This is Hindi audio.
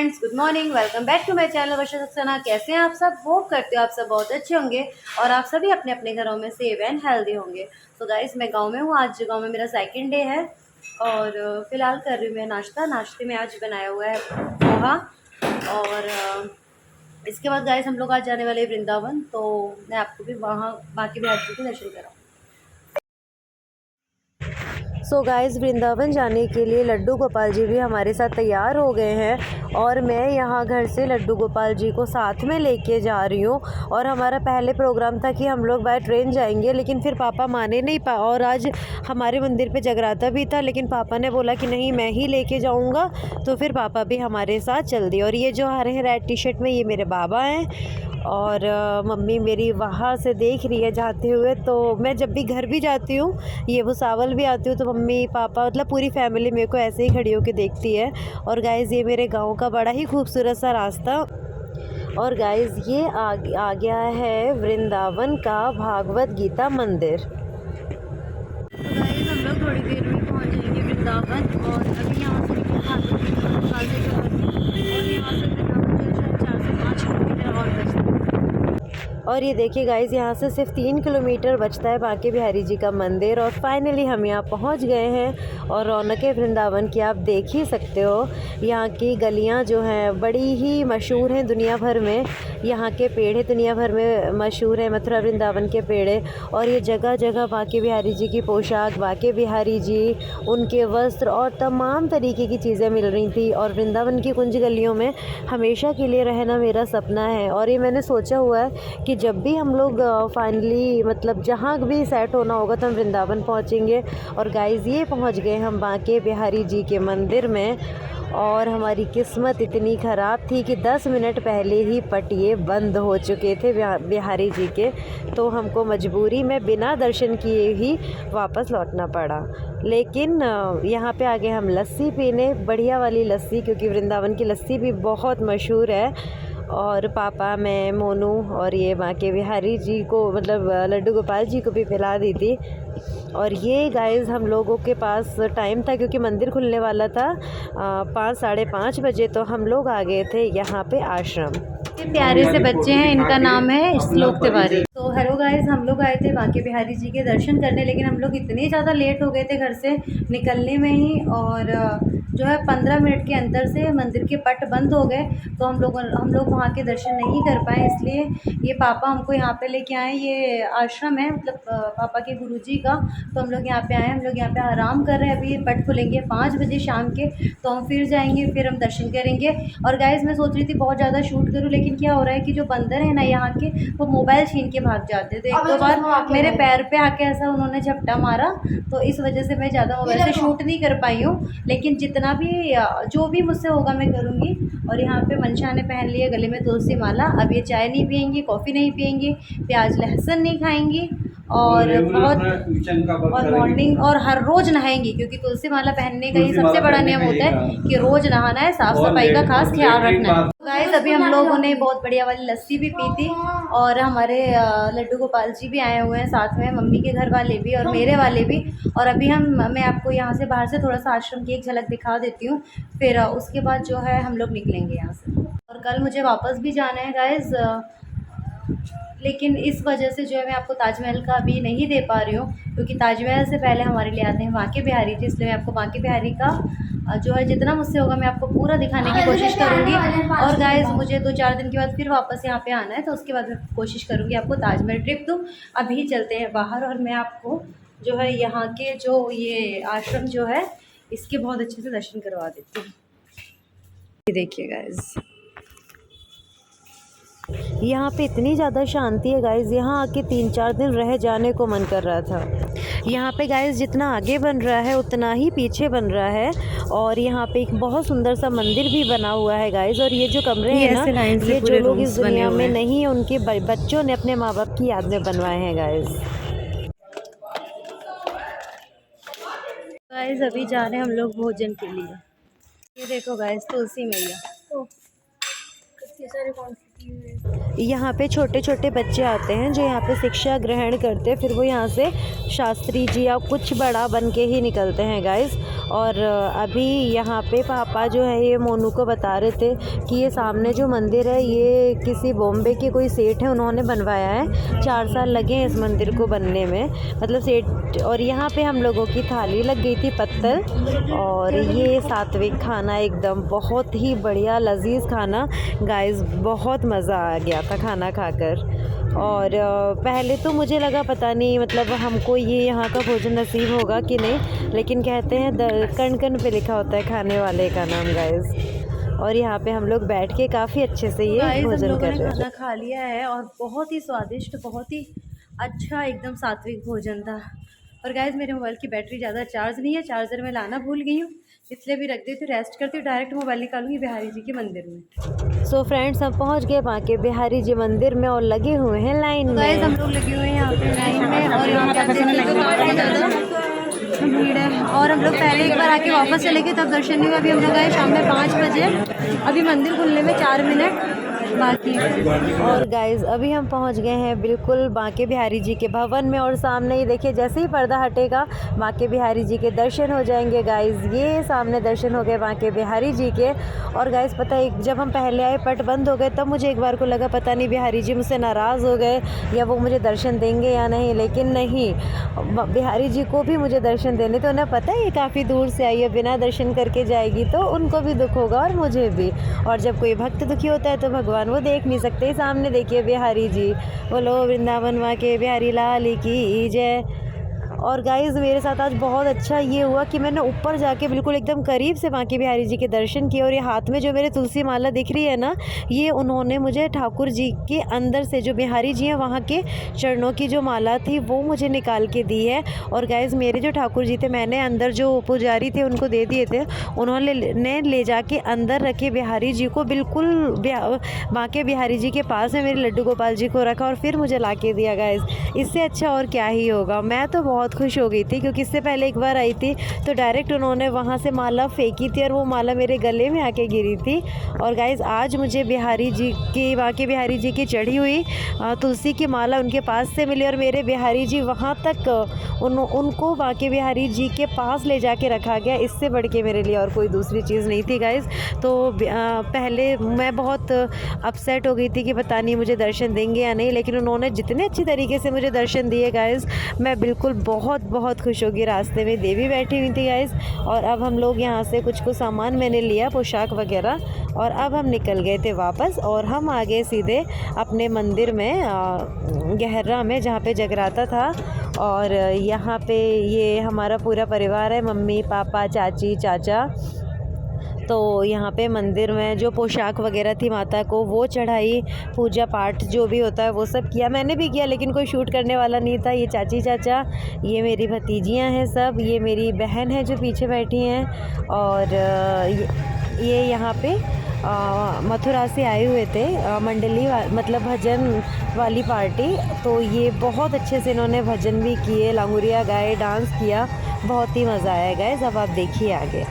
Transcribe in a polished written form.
Friends, good morning. Welcome back to my channel Varsha Saxena. कैसे हैं आप सब? होप करते हो आप सब बहुत अच्छे होंगे और आप सभी अपने अपने घरों में सेफ एंड हेल्दी होंगे। तो गाइस, मैं गांव में हूँ। आज गांव में मेरा सेकंड डे है और फ़िलहाल कर रही हूँ मैं नाश्ता। नाश्ते में आज बनाया हुआ है पोहा और इसके बाद गाइस हम लोग आज जाने वाले हैं वृंदावन। तो मैं आपको भी वहाँ बाकी बिहार जी के दर्शन कराऊँ। सो गाइस, वृंदावन जाने के लिए लड्डू गोपाल जी भी हमारे साथ तैयार हो गए हैं और मैं यहाँ घर से लड्डू गोपाल जी को साथ में लेके जा रही हूँ। और हमारा पहले प्रोग्राम था कि हम लोग बाय ट्रेन जाएंगे, लेकिन फिर पापा माने नहीं और आज हमारे मंदिर पे जगराता भी था, लेकिन पापा ने बोला कि नहीं, मैं ही लेके जाऊँगा। तो फिर पापा भी हमारे साथ चल दिए। और ये जो हरे हैं रेड टी शर्ट में, ये मेरे बाबा हैं और मम्मी मेरी वहाँ से देख रही है जाते हुए। तो मैं जब भी घर भी जाती हूँ, ये भुसावल भी आती हूँ, तो मम्मी पापा मतलब पूरी फैमिली मेरे को ऐसे ही खड़ी होकर देखती है। और गाइज़, ये मेरे गांव का बड़ा ही खूबसूरत सा रास्ता। और गाइज़, ये आ गया है वृंदावन का भागवत गीता मंदिर। तो गाइज़, हम लोग थोड़ी देर में पहुँच जाएंगे वृंदावन और अभी यहाँ से भागवत गीता और यहाँ से वृंदावन जो है 4 से 5 किलोमीटर और बचता है। और ये देखिए गाइज़, यहाँ से सिर्फ 3 किलोमीटर बचता है बांके बिहारी जी का मंदिर। और फाइनली हम यहाँ पहुँच गए हैं और रौनकें वृंदावन की आप देख ही सकते हो। यहाँ की गलियाँ जो हैं बड़ी ही मशहूर हैं दुनिया भर में। यहाँ के पेड़े दुनिया भर में मशहूर हैं, मथुरा वृंदावन के पेड़े। और ये जगह जगह बांके बिहारी जी की पोशाक, बांके बिहारी जी, उनके वस्त्र और तमाम तरीके की चीज़ें मिल रही थी। और वृंदावन की कुंज गलियों में हमेशा के लिए रहना मेरा सपना है। और ये मैंने सोचा हुआ है कि जब भी हम लोग फाइनली मतलब जहाँ भी सेट होना होगा तो हम वृंदावन पहुँचेंगे। और गाइज़, ये पहुँच गए हम बांके बिहारी जी के मंदिर में। और हमारी किस्मत इतनी ख़राब थी कि 10 मिनट पहले ही पटिए बंद हो चुके थे बिहारी जी के। तो हमको मजबूरी में बिना दर्शन किए ही वापस लौटना पड़ा। लेकिन यहाँ पे आगे हम लस्सी पीने, बढ़िया वाली लस्सी, क्योंकि वृंदावन की लस्सी भी बहुत मशहूर है। और पापा, मैं, मोनू और ये बांके बिहारी जी को मतलब लड्डू गोपाल जी को भी पिला दी थी। और ये गाइज़, हम लोगों के पास टाइम था क्योंकि मंदिर खुलने वाला था 5 साढ़े 5 बजे। तो हम लोग आ गए थे यहाँ पे आश्रम। ये प्यारे से बच्चे हैं, इनका नाम है श्लोक तिवारी। तो हेलो गाइस, हम लोग आए थे बांके बिहारी जी के दर्शन करने, लेकिन हम लोग इतने ज़्यादा लेट हो गए थे घर से निकलने में ही। और जो है 15 मिनट के अंतर से मंदिर के पट बंद हो गए। तो हम लोग वहाँ के दर्शन नहीं कर पाए। इसलिए ये पापा हमको यहाँ पे लेके आए। ये आश्रम है मतलब पापा के गुरुजी का। तो हम लोग यहाँ पे आए, हम लोग यहाँ पे आराम कर रहे हैं। अभी ये पट खुलेंगे 5 बजे शाम के, तो हम फिर जाएंगे, फिर हम दर्शन करेंगे। और गाइस, मैं सोच रही थी बहुत ज़्यादा शूट करूँ, लेकिन क्या हो रहा है कि जो बंदर है ना यहाँ के, वो मोबाइल छीन के भाग जाते थे। एक दो बार मेरे पैर पे आके ऐसा उन्होंने झपटा मारा, तो इस वजह से मैं ज़्यादा मोबाइल से शूट नहीं कर पाई हूँ। लेकिन जितना भी जो भी मुझसे होगा मैं करूँगी। और यहाँ पे मनशा ने पहन लिया गले में तुलसी माला। अब ये चाय नहीं पियेंगी, कॉफ़ी नहीं पियेंगी, प्याज लहसुन नहीं खाएंगी और मॉर्निंग और हर रोज़ नहाएंगी, क्योंकि तुलसी माला पहनने का ही सबसे बड़ा नियम होता है कि रोज़ नहाना है, साफ़ सफाई का खास ख्याल रखना है। गाइस, अभी हम लोगों ने बहुत बढ़िया वाली लस्सी भी पी थी। और हमारे लड्डू गोपाल जी भी आए हुए हैं साथ में, मम्मी के घर वाले भी और मेरे वाले भी। और अभी मैं आपको यहाँ से बाहर से थोड़ा सा आश्रम की एक झलक दिखा देती हूँ, फिर उसके बाद जो है हम लोग निकलेंगे यहाँ से। और कल मुझे वापस भी जाना है गाइस, लेकिन इस वजह से जो है मैं आपको ताजमहल का अभी नहीं दे पा रही हूँ, क्योंकि ताजमहल से पहले हमारे लिए आते हैं बांके बिहारी जी। इसलिए मैं आपको बांके बिहारी का जो है जितना मुझसे होगा मैं आपको पूरा दिखाने की कोशिश करूँगी। और गाइस, मुझे 2-4 दिन के बाद फिर वापस यहाँ पे आना है, तो उसके बाद मैं कोशिश करूँगी आपको ताजमहल ट्रिप दूँ। अभी चलते हैं बाहर और मैं आपको जो है यहाँ के जो ये आश्रम जो है इसके बहुत अच्छे से दर्शन करवा देती हूँ। ये देखिए गाइस, यहाँ पे इतनी ज़्यादा शांति है गाइज़, यहाँ आके 3-4 दिन रह जाने को मन कर रहा था। यहाँ पे गाइज़, जितना आगे बन रहा है उतना ही पीछे बन रहा है। और यहाँ पे एक बहुत सुंदर सा मंदिर भी बना हुआ है गाइज़। और ये जो कमरे हैं ना, ये जो लोग इस दुनिया में नहीं है, उनके बच्चों ने अपने माँ बाप की याद में बनवाए हैं गाइज़। गाइज़, अभी जा रहे हैं हम लोग भोजन के लिए। ये देखो गाइज़, तुलसी मैया। यहाँ पे छोटे छोटे बच्चे आते हैं जो यहाँ पे शिक्षा ग्रहण करते हैं, फिर वो यहाँ से शास्त्री जी या कुछ बड़ा बन के ही निकलते हैं गाइस। और अभी यहाँ पे पापा जो है ये मोनू को बता रहे थे कि ये सामने जो मंदिर है ये किसी बॉम्बे के कोई सेठ है, उन्होंने बनवाया है। 4 साल लगे हैं इस मंदिर को बनने में, मतलब सेठ। और यहाँ पे हम लोगों की थाली लग गई थी पत्थर, और ये सात्विक खाना एकदम बहुत ही बढ़िया लजीज खाना गाइस, बहुत मज़ा आ गया था खाना खाकर। और पहले तो मुझे लगा पता नहीं मतलब हमको ये यहाँ का भोजन नसीब होगा कि नहीं, लेकिन कहते हैं कण कण पे लिखा होता है खाने वाले का नाम गाइस। और यहाँ पे हम लोग बैठ के काफ़ी अच्छे से ये भोजन कर रहे हैं। खाना खा लिया है और बहुत ही स्वादिष्ट, बहुत ही अच्छा एकदम सात्विक भोजन था। और गाइस मेरे मोबाइल की बैटरी ज़्यादा चार्ज नहीं है, चार्जर मैं लाना भूल गई हूँ, इसलिए भी रख देती हूँ, रेस्ट करती हूँ, डायरेक्ट मोबाइल निकालूंगी बिहारी जी के मंदिर में। सो फ्रेंड्स हम पहुँच गए बांके बिहारी जी मंदिर में और लगे हुए हैं लाइन में। गाइस हम लोग लगे हुए हैं यहाँ पे लाइन में, और यहाँ पे काफ़ी ज़्यादा भीड़ है। और हम लोग पहले एक बार आके वापस चले गए, तब दर्शन नहीं हुआ। अभी हम लोग आए शाम में 5 बजे, अभी मंदिर खुलने में 4 मिनट बाकी। और गाइज अभी हम पहुंच गए हैं बिल्कुल बांके बिहारी जी के भवन में, और सामने ही देखिए जैसे ही पर्दा हटेगा बांके बिहारी जी के दर्शन हो जाएंगे गाइज। ये सामने दर्शन हो गए बांके बिहारी जी के। और गाइज पता है जब हम पहले आए पट बंद हो गए, तब मुझे एक बार को लगा पता नहीं बिहारी जी मुझसे नाराज़ हो गए या वो मुझे दर्शन देंगे या नहीं, लेकिन नहीं, बिहारी जी को भी मुझे दर्शन देने। तो उन्हें पता है ये काफ़ी दूर से आई है, बिना दर्शन करके जाएगी तो उनको भी दुख होगा और मुझे भी। और जब कोई भक्त दुखी होता है तो भगवान वो देख नहीं सकते। सामने देखिए बिहारी जी, बोलो वृंदावन माँ के बिहारी लाल की जय। और गाइज़ मेरे साथ आज बहुत अच्छा ये हुआ कि मैंने ऊपर जाके बिल्कुल एकदम करीब से बांके बिहारी जी के दर्शन किए। और ये हाथ में जो मेरे तुलसी माला दिख रही है ना, ये उन्होंने मुझे ठाकुर जी के अंदर से, जो बिहारी जी हैं वहाँ के चरणों की जो माला थी वो मुझे निकाल के दी है। और गाइज़ मेरे जो ठाकुर जी थे, मैंने अंदर जो पुजारी थे उनको दे दिए थे, उन्होंने ले जाके अंदर रखे बिहारी जी को, बिल्कुल बांके बिहारी जी के पास में मेरे लड्डू गोपाल जी को रखा और फिर मुझे ला के दिया। गाइज़ इससे अच्छा और क्या ही होगा। मैं तो बहुत खुश हो गई थी क्योंकि इससे पहले एक बार आई थी तो डायरेक्ट उन्होंने वहाँ से माला फेंकी थी और वो माला मेरे गले में आके गिरी थी। और गाइज़ आज मुझे बिहारी जी की, बांके बिहारी जी की चढ़ी हुई तुलसी की माला उनके पास से मिली, और मेरे बिहारी जी वहाँ तक उनको बांके बिहारी जी के पास ले जाके रखा गया। इससे बढ़ के मेरे लिए और कोई दूसरी चीज़ नहीं थी गाइज़। तो पहले मैं बहुत अपसेट हो गई थी कि पता नहीं मुझे दर्शन देंगे या नहीं, लेकिन उन्होंने जितने अच्छी तरीके से मुझे दर्शन दिए गाइज़, मैं बिल्कुल बहुत बहुत खुश होगी। रास्ते में देवी बैठी हुई थी गाइज़। और अब हम लोग यहाँ से कुछ सामान मैंने लिया, पोशाक वगैरह, और अब हम निकल गए थे वापस। और हम आ गए सीधे अपने मंदिर में गहरा में, जहाँ पे जगराता था। और यहाँ पे ये हमारा पूरा परिवार है, मम्मी पापा चाची चाचा। तो यहाँ पे मंदिर में जो पोशाक वगैरह थी माता को वो चढ़ाई, पूजा पाठ जो भी होता है वो सब किया, मैंने भी किया, लेकिन कोई शूट करने वाला नहीं था। ये चाची चाचा, ये मेरी भतीजियाँ हैं सब, ये मेरी बहन है जो पीछे बैठी हैं। और ये यहाँ पे मथुरा से आए हुए थे मंडली मतलब भजन वाली पार्टी। तो ये बहुत अच्छे से इन्होंने भजन भी किए, लांगुरिया गाए, डांस किया, बहुत ही मज़ा आया गाइस। अब आप देखिए आगे।